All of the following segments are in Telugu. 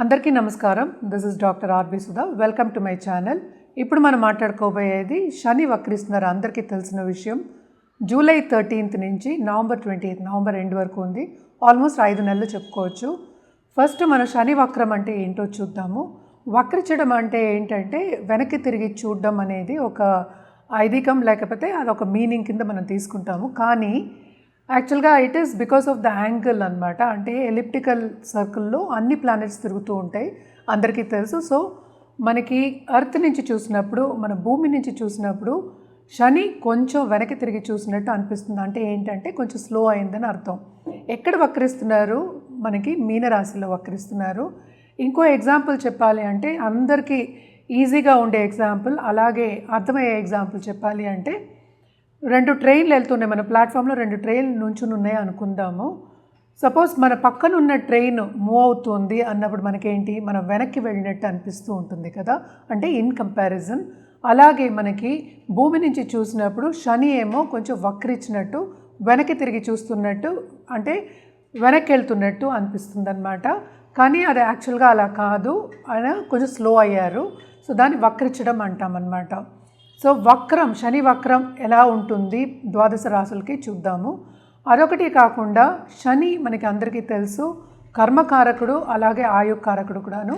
అందరికీ నమస్కారం. This is doctor R B Sudha. Welcome to my channel. ఇప్పుడు మనం మాట్లాడుకోబోయేది శని వక్రిస్తున్నారు. అందరికీ తెలిసిన విషయం. జూలై 13th నుంచి నవంబర్ 28 నవంబర్ ఎండ్ వరకు ఉంది. ఆల్మోస్ట్ 5 నెలలు చెప్పుకోవచ్చు. ఫస్ట్ మనం శని వక్రం అంటే ఏంటో చూద్దాము. వక్రించడం అంటే ఏంటంటే వెనక్కి తిరిగి చూడడం అనేది ఒక ఐదీకం, లేకపోతే అదొక మీనింగ్ కింద మనం తీసుకుంటాము. కానీ యాక్చువల్గా it is because of the angle అనమాట. అంటే ఎలిప్టికల్ సర్కిల్లో అన్ని ప్లానెట్స్ తిరుగుతూ ఉంటాయి, అందరికీ తెలుసు. సో మనకి ఎర్త్ నుంచి చూసినప్పుడు, మన భూమి నుంచి చూసినప్పుడు శని కొంచెం వెనక్కి తిరిగి చూసినట్టు అనిపిస్తుంది. అంటే ఏంటంటే కొంచెం స్లో అయిందని అర్థం. ఎక్కడ వక్రిస్తున్నారు? మనకి మీనరాశిలో వక్రిస్తున్నారు. ఇంకో ఎగ్జాంపుల్ చెప్పాలి అంటే, అందరికీ ఈజీగా ఉండే ఎగ్జాంపుల్, అలాగే అర్థమయ్యే ఎగ్జాంపుల్ చెప్పాలి అంటే, 2 ట్రైన్లు వెళ్తున్నాయి. మన ప్లాట్ఫామ్లో 2 ట్రైన్లు నుంచుని ఉన్నాయి అనుకుందాము. సపోజ్ మన పక్కన ఉన్న ట్రైన్ మూవ్ అవుతుంది అన్నప్పుడు మనకేంటి, మనం వెనక్కి వెళ్ళినట్టు అనిపిస్తూ ఉంటుంది కదా, అంటే ఇన్ కంపారిజన్. అలాగే మనకి భూమి నుంచి చూసినప్పుడు శని ఏమో కొంచెం వక్రించినట్టు, వెనక్కి తిరిగి చూస్తున్నట్టు, అంటే వెనక్కి వెళ్తున్నట్టు అనిపిస్తుంది అనమాట. కానీ అది యాక్చువల్గా అలా కాదు, ఆయన కొంచెం స్లో అయ్యారు. సో దాన్ని వక్రించడం అంటామన్నమాట. సో వక్రం, శని వక్రం ఎలా ఉంటుంది ద్వాదశ రాశులకి చూద్దాము. అదొకటి కాకుండా శని మనకి అందరికీ తెలుసు కర్మకారకుడు, అలాగే ఆయుకారకుడు కూడాను.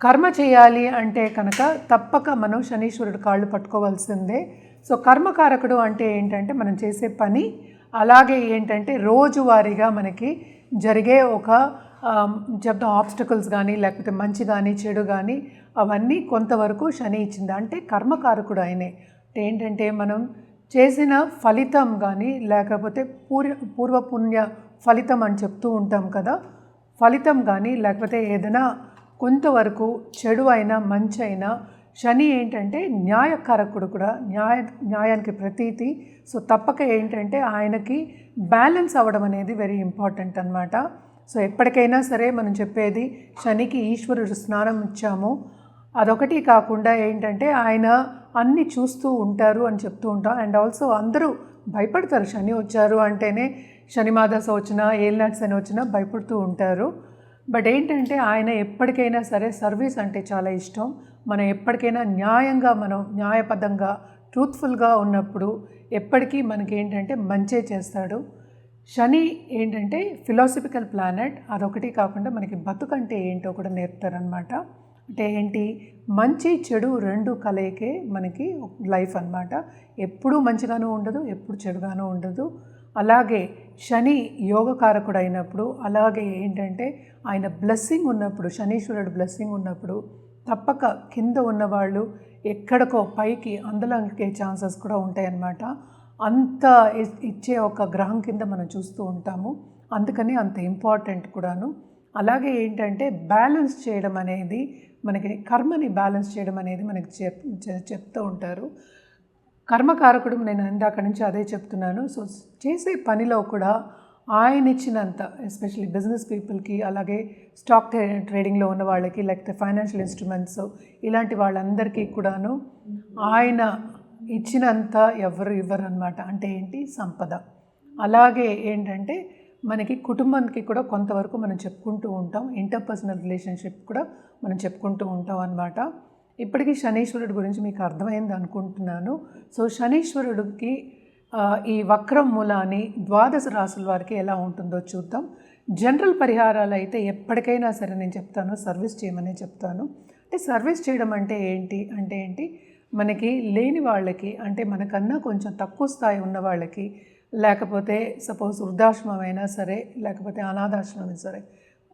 కర్మ చేయాలి అంటే కనుక తప్పక మనం శనీశ్వరుడు కాళ్ళు పట్టుకోవాల్సిందే. సో కర్మకారకుడు అంటే ఏంటంటే మనం చేసే పని, అలాగే ఏంటంటే రోజువారీగా మనకి జరిగే ఒక చెప్తాం ఆబ్స్టకల్స్ కానీ, లేకపోతే మంచి కానీ చెడు కానీ, అవన్నీ కొంతవరకు శని ఇచ్చింది. అంటే కర్మకారకుడు ఆయనే. అంటే ఏంటంటే మనం చేసిన ఫలితం కానీ, లేకపోతే పూర్వపుణ్య ఫలితం అని చెప్తూ ఉంటాం కదా, ఫలితం కానీ, లేకపోతే ఏదైనా కొంతవరకు చెడు అయినా మంచి అయినా, శని ఏంటంటే న్యాయకారకుడు కూడా, న్యాయానికి ప్రతీతి. సో తప్పక ఏంటంటే ఆయనకి బ్యాలెన్స్ అవ్వడం అనేది వెరీ ఇంపార్టెంట్ అనమాట. సో ఎప్పటికైనా సరే మనం చెప్పేది, శనికి ఈశ్వరుడు స్నానం ఇచ్చాము. అదొకటి కాకుండా ఏంటంటే ఆయన అన్నీ చూస్తూ ఉంటారు అని చెప్తూ ఉంటాం. అండ్ ఆల్సో అందరూ భయపడతారు, శని వచ్చారు అంటేనే, శని మాదశ వచ్చినా, ఏలినాటి శని వచ్చినా భయపడుతూ ఉంటారు. బట్ ఏంటంటే ఆయన ఎప్పటికైనా సరే సర్వీస్ అంటే చాలా ఇష్టం. మనం ఎప్పటికైనా న్యాయంగా, మనం న్యాయబద్ధంగా, ట్రూత్ఫుల్గా ఉన్నప్పుడు ఎప్పటికీ మనకి ఏంటంటే మంచే చేస్తాడు. శని ఏంటంటే ఫిలాసఫికల్ ప్లానెట్. అదొకటి కాకుండా మనకి బతుకంటే ఏంటో కూడా నేర్పుతారనమాట. అంటే ఏంటి, మంచి చెడు 2 కలయికే మనకి లైఫ్ అనమాట. ఎప్పుడూ మంచిగానూ ఉండదు, ఎప్పుడు చెడుగానూ ఉండదు. అలాగే శని యోగకారకుడు అయినప్పుడు, అలాగే ఏంటంటే ఆయన బ్లెస్సింగ్ ఉన్నప్పుడు, శనీశ్వరుడు బ్లెస్సింగ్ ఉన్నప్పుడు తప్పక కింద ఉన్నవాళ్ళు ఎక్కడికో పైకి అందలంకే ఛాన్సెస్ కూడా ఉంటాయన్నమాట. అంత ఇచ్చే ఒక గ్రహం కింద మనం చూస్తూ ఉంటాము. అందుకని అంత ఇంపార్టెంట్ కూడాను. అలాగే ఏంటంటే బ్యాలెన్స్ చేయడం అనేది, మనకి కర్మని బ్యాలెన్స్ చేయడం అనేది మనకి చెప్తూ ఉంటారు. కర్మకారకుడు, నేను ఇందాక నుంచి అదే చెప్తున్నాను. సో చేసే పనిలో కూడా ఆయన ఇచ్చినంత, ఎస్పెషల్లీ బిజినెస్ పీపుల్కి, అలాగే స్టాక్ ట్రేడింగ్లో ఉన్న వాళ్ళకి, లేకపోతే ఫైనాన్షియల్ ఇన్స్ట్రుమెంట్స్ ఇలాంటి వాళ్ళందరికీ కూడాను ఆయన ఇచ్చినంత ఎవరు ఇవ్వరు అనమాట. అంటే ఏంటి, సంపద. అలాగే ఏంటంటే మనకి కుటుంబానికి కూడా కొంతవరకు మనం చెప్పుకుంటూ ఉంటాం, ఇంటర్పర్సనల్ రిలేషన్షిప్ కూడా మనం చెప్పుకుంటూ ఉంటాం అనమాట. ఇప్పటికీ శనీశ్వరుడు గురించి మీకు అర్థమైంది అనుకుంటున్నాను. సో శనీశ్వరుడికి ఈ వక్రం మూలాన్ని ద్వాదశ రాశుల వారికి ఎలా ఉంటుందో చూద్దాం. జనరల్ పరిహారాలు అయితే ఎప్పటికైనా సరే నేను చెప్తాను, సర్వీస్ చేయమనే చెప్తాను. అంటే సర్వీస్ చేయడం అంటే ఏంటి, మనకి లేని వాళ్ళకి, అంటే మనకన్నా కొంచెం తక్కువ స్థాయి ఉన్న వాళ్ళకి, లేకపోతే సపోజ్ వృద్ధాశ్రమం అయినా సరే, లేకపోతే అనాథాశ్రమం అయినా సరే,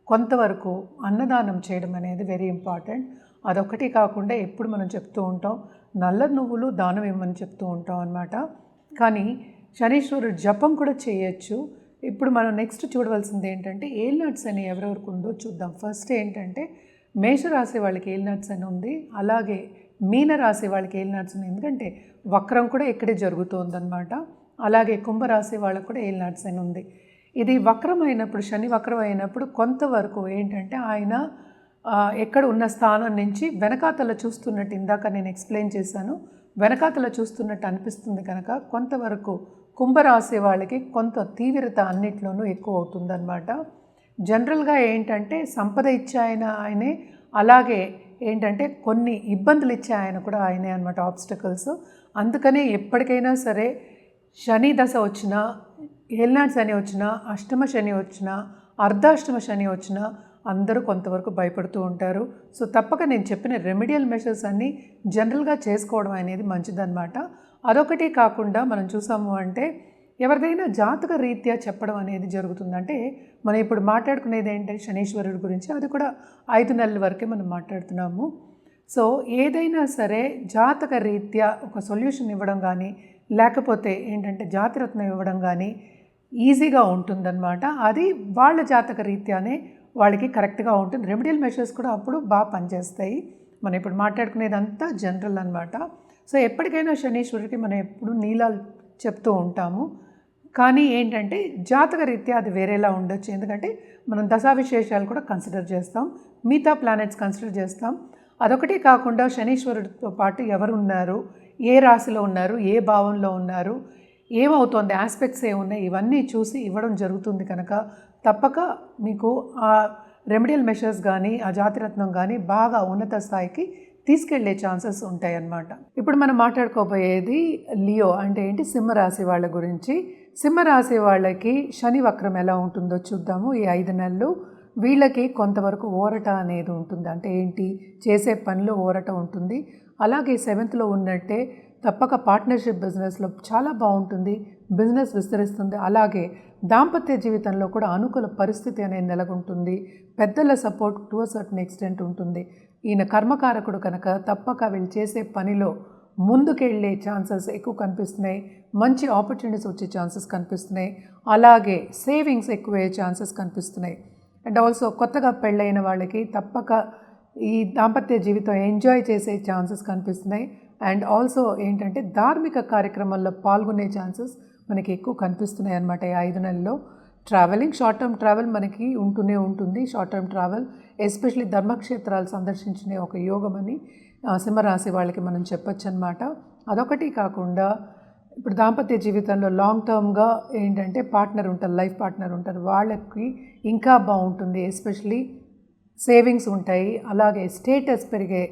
కొంతవరకు అన్నదానం చేయడం అనేది వెరీ ఇంపార్టెంట్. అదొకటి కాకుండా ఎప్పుడు మనం చెప్తూ ఉంటాం, నల్ల నువ్వులు దానం ఇవ్వమని చెప్తూ ఉంటాం అన్నమాట. కానీ శనీశ్వరుడు జపం కూడా చేయొచ్చు. ఇప్పుడు మనం నెక్స్ట్ చూడవలసింది ఏంటంటే ఏలినాటి శని ఎవరెవరికి ఉందో చూద్దాం. ఫస్ట్ ఏంటంటే మేషరాశి వాళ్ళకి ఏలినాటి శని ఉంది, అలాగే మీనరాశి వాళ్ళకి ఏలినాటి శని, ఎందుకంటే వక్రం కూడా ఇక్కడే జరుగుతుందన్నమాట. అలాగే కుంభరాశి వాళ్ళకు కూడా ఏలినాటి శని ఉంది. ఇది వక్రం అయినప్పుడు, శని వక్రం అయినప్పుడు కొంతవరకు ఏంటంటే ఆయన ఎక్కడ ఉన్న స్థానం నుంచి వెనకాతల చూస్తున్నట్టు, ఇందాక నేను ఎక్స్ప్లెయిన్ చేశాను, వెనకాతల చూస్తున్నట్టు అనిపిస్తుంది కనుక కొంతవరకు కుంభరాశి వాళ్ళకి కొంత తీవ్రత అన్నిట్లోనూ ఎక్కువ అవుతుందన్నమాట. జనరల్గా ఏంటంటే సంపద ఇచ్చే ఆయనే, అలాగే ఏంటంటే కొన్ని ఇబ్బందులు ఇచ్చే ఆయన కూడా ఆయనే అనమాట, ఆబ్స్టకల్స్. అందుకనే ఎప్పటికైనా సరే శని దశ వచ్చినా, ఏలినాటి శని వచ్చినా, అష్టమ శని వచ్చినా, అర్ధాష్టమ శని వచ్చినా అందరూ కొంతవరకు భయపడుతూ ఉంటారు. సో తప్పక నేను చెప్పిన రెమెడియల్ మెషర్స్ అన్నీ జనరల్గా చేసుకోవడం అనేది మంచిదన్నమాట. అదొకటి కాకుండా మనం చూసాము అంటే ఎవరిదైనా జాతక రీత్యా చెప్పడం అనేది జరుగుతుందంటే, మనం ఇప్పుడు మాట్లాడుకునేది ఏంటంటే శనీశ్వరుడి గురించి, అది కూడా 5 నెలల వరకే మనం మాట్లాడుతున్నాము. సో ఏదైనా సరే జాతక రీత్యా ఒక సొల్యూషన్ ఇవ్వడం కానీ, లేకపోతే ఏంటంటే జాతిరత్నం ఇవ్వడం కానీ ఈజీగా ఉంటుందన్నమాట. అది వాళ్ళ జాతక రీత్యానే వాళ్ళకి కరెక్ట్గా ఉంటుంది. రెమెడియల్ మెషర్స్ కూడా అప్పుడు బాగా పనిచేస్తాయి. మనం ఇప్పుడు మాట్లాడుకునేదంతా జనరల్ అనమాట. సో ఎప్పటికైనా శనీశ్వరుడికి మనం ఎప్పుడు నీలాలు చెప్తూ ఉంటాము. కానీ ఏంటంటే జాతక రీత్యా అది వేరేలా ఉండొచ్చు. ఎందుకంటే మనం దశావిశేషాలు కూడా కన్సిడర్ చేస్తాం, మిగతా ప్లానెట్స్ కన్సిడర్ చేస్తాం. అదొకటి కాకుండా శనీశ్వరుడితో పాటు ఎవరు ఉన్నారు, ఏ రాశిలో ఉన్నారు, ఏ భావంలో ఉన్నారు, ఏమవుతోంది, ఆస్పెక్ట్స్ ఏమున్నాయి, ఇవన్నీ చూసి ఇవ్వడం జరుగుతుంది. కనుక తప్పక మీకు ఆ రెమెడియల్ మెషర్స్ కానీ ఆ జాతిరత్నం కానీ బాగా ఉన్నత స్థాయికి తీసుకెళ్లే ఛాన్సెస్ ఉంటాయి అన్నమాట. ఇప్పుడు మనం మాట్లాడుకోబోయేది లియో అంటే ఏంటి, సింహరాశి వాళ్ళ గురించి. సింహరాశి వాళ్ళకి శని వక్రం ఎలా ఉంటుందో చూద్దాము. ఈ 5 నెలలు వీళ్ళకి కొంతవరకు ఊరట అనేది ఉంటుంది. అంటే ఏంటి, చేసే పనిలో ఊరట ఉంటుంది. అలాగే 7th ఉన్నట్టే తప్పక పార్ట్నర్షిప్ బిజినెస్లో చాలా బాగుంటుంది, బిజినెస్ విస్తరిస్తుంది. అలాగే దాంపత్య జీవితంలో కూడా అనుకూల పరిస్థితి అనేది నెలకొంటుంది. పెద్దల support to a certain extent ఉంటుంది. ఈయన కర్మకారకుడు కనుక తప్పక వీళ్ళు చేసే పనిలో ముందుకెళ్ళే ఛాన్సెస్ ఎక్కువ కనిపిస్తున్నాయి. మంచి ఆపర్చునిటీస్ వచ్చే ఛాన్సెస్ కనిపిస్తున్నాయి. అలాగే సేవింగ్స్ ఎక్కువయ్యే ఛాన్సెస్ కనిపిస్తున్నాయి. అండ్ ఆల్సో కొత్తగా పెళ్ళైన వాళ్ళకి తప్పక ఈ దాంపత్య జీవితం ఎంజాయ్ చేసే ఛాన్సెస్ కనిపిస్తున్నాయి. అండ్ ఆల్సో ఏంటంటే ధార్మిక కార్యక్రమాల్లో పాల్గొనే ఛాన్సెస్ మనకి ఎక్కువ కనిపిస్తున్నాయి అన్నమాట. ఈ 5 నెలల్లో ట్రావెలింగ్, షార్ట్ టర్మ్ ట్రావెల్ మనకి ఉంటూనే ఉంటుంది. షార్ట్ టర్మ్ ట్రావెల్ ఎస్పెషలీ ధర్మక్షేత్రాలు సందర్శించిన ఒక యోగం అని సింహరాశి వాళ్ళకి మనం చెప్పొచ్చు అనమాట. అదొకటి కాకుండా ఇప్పుడు దాంపత్య జీవితంలో లాంగ్ టర్మ్గా ఏంటంటే పార్ట్నర్ ఉంటారు, లైఫ్ పార్ట్నర్ ఉంటారు, వాళ్ళకి ఇంకా బాగుంటుంది. ఎస్పెషలీ సేవింగ్స్ ఉంటాయి. అలాగే స్టేటస్ పెరిగే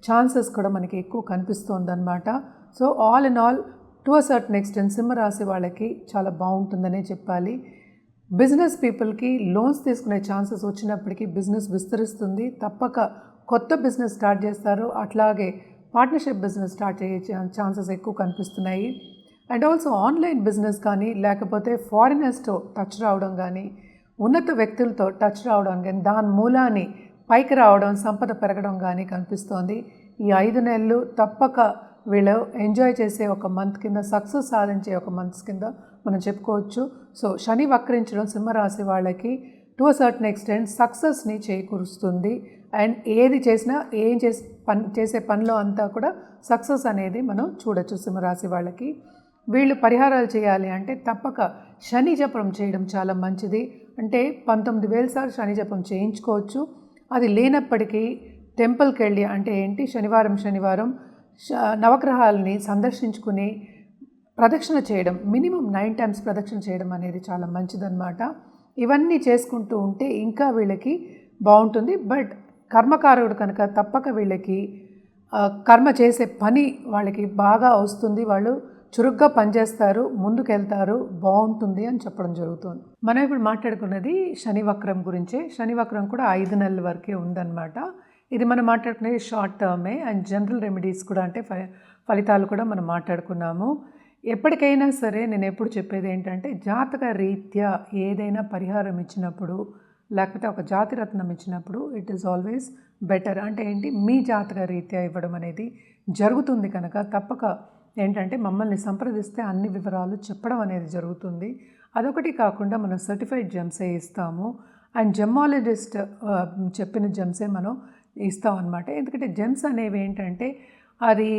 ఛాన్సెస్ కూడా మనకి ఎక్కువ కనిపిస్తుందన్నమాట. So all in all to a certain extent సింహరాశి వాళ్ళకి చాలా బాగుంటుందనే చెప్పాలి. బిజినెస్ పీపుల్కి లోన్స్ తీసుకునే ఛాన్సెస్ వచ్చినప్పటికీ బిజినెస్ విస్తరిస్తుంది. తప్పక కొత్త బిజినెస్ స్టార్ట్ చేస్తారు. అట్లాగే పార్ట్నర్షిప్ బిజినెస్ స్టార్ట్ చేసే ఛాన్సెస్ ఎక్కువ కనిపిస్తున్నాయి. అండ్ ఆల్సో ఆన్లైన్ బిజినెస్ కానీ, లేకపోతే ఫారినర్స్తో టచ్ రావడం కానీ, ఉన్నత వ్యక్తులతో టచ్ రావడం కానీ, దాని మూలాన్ని పైకి రావడం, సంపద పెరగడం కానీ కనిపిస్తోంది. ఈ 5 నెలలు తప్పక వీళ్ళు ఎంజాయ్ చేసే ఒక మంత్ కింద, సక్సెస్ సాధించే ఒక మంత్స్ కింద మనం చెప్పుకోవచ్చు. సో శని వక్రించడం సింహరాశి వాళ్ళకి టు అ సర్టన్ ఎక్స్టెంట్ సక్సెస్ని చేకూరుస్తుంది. అండ్ ఏది చేసినా చేసే పనిలో అంతా కూడా సక్సెస్ అనేది మనం చూడొచ్చు సింహరాశి వాళ్ళకి. వీళ్ళు పరిహారాలు చేయాలి అంటే తప్పక శని జపం చేయడం చాలా మంచిది. అంటే 19,000 సార్లు శని జపం చేయించుకోవచ్చు. అది లేనప్పటికీ టెంపుల్కి వెళ్ళి, అంటే ఏంటి, శనివారం నవగ్రహాలని సందర్శించుకుని ప్రదక్షిణ చేయడం, మినిమం 9 times ప్రదక్షిణ చేయడం అనేది చాలా మంచిదన్నమాట. ఇవన్నీ చేసుకుంటూ ఉంటే ఇంకా వీళ్ళకి బాగుంటుంది. బట్ కర్మకారుడు కనుక తప్పక వీళ్ళకి కర్మ చేసే పని వాళ్ళకి బాగా వస్తుంది. వాళ్ళు చురుగ్గా పనిచేస్తారు, ముందుకెళ్తారు, బాగుంటుంది అని చెప్పడం జరుగుతుంది. మనం ఇప్పుడు మాట్లాడుకున్నది శని వక్రం గురించే. శని వక్రం కూడా 5 నెలల వరకే ఉందన్నమాట. ఇది మనం మాట్లాడుకునేది షార్ట్ టర్మే. అండ్ జనరల్ రెమెడీస్ కూడా, అంటే ఫలితాలు కూడా మనం మాట్లాడుకున్నాము. ఎప్పటికైనా సరే నేను ఎప్పుడు చెప్పేది ఏంటంటే, జాతక రీత్యా ఏదైనా పరిహారం ఇచ్చినప్పుడు, లేకపోతే ఒక జాతిరత్నం ఇచ్చినప్పుడు ఇట్ ఈస్ ఆల్వేస్ బెటర్. అంటే ఏంటి, మీ జాతక రీత్యా ఇవ్వడం అనేది జరుగుతుంది. కనుక తప్పక ఏంటంటే మమ్మల్ని సంప్రదిస్తే అన్ని వివరాలు చెప్పడం అనేది జరుగుతుంది. అదొకటి కాకుండా మనం సర్టిఫైడ్ జెమ్సే ఇస్తాము. అండ్ జెమ్మాలజిస్ట్ చెప్పిన జెమ్సే మనం ఇస్తాం అన్నమాట. ఎందుకంటే జెమ్స్ అనేవి ఏంటంటే అది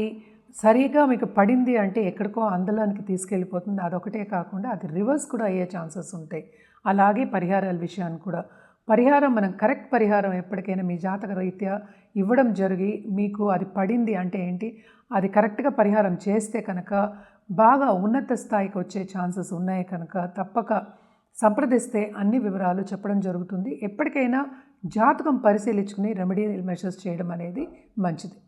సరిగా మీకు పడింది అంటే ఎక్కడికో అందులోనికి తీసుకెళ్ళిపోతుంది. అదొకటే కాకుండా అది రివర్స్ కూడా అయ్యే ఛాన్సెస్ ఉంటాయి. అలాగే పరిహారాల విషయాన్ని కూడా, పరిహారం మనం కరెక్ట్ పరిహారం ఎప్పటికైనా మీ జాతక రీత్యా ఇవ్వడం జరిగి మీకు అది పడింది అంటే ఏంటి, అది కరెక్ట్గా పరిహారం చేస్తే కనుక బాగా ఉన్నత స్థాయికి వచ్చే ఛాన్సెస్ ఉన్నాయి. కనుక తప్పక సంప్రదిస్తే అన్ని వివరాలు చెప్పడం జరుగుతుంది. ఎప్పటికైనా జాతకం పరిశీలించుకుని రెమెడియల్ మెషర్స్ చేయడం అనేది మంచిది.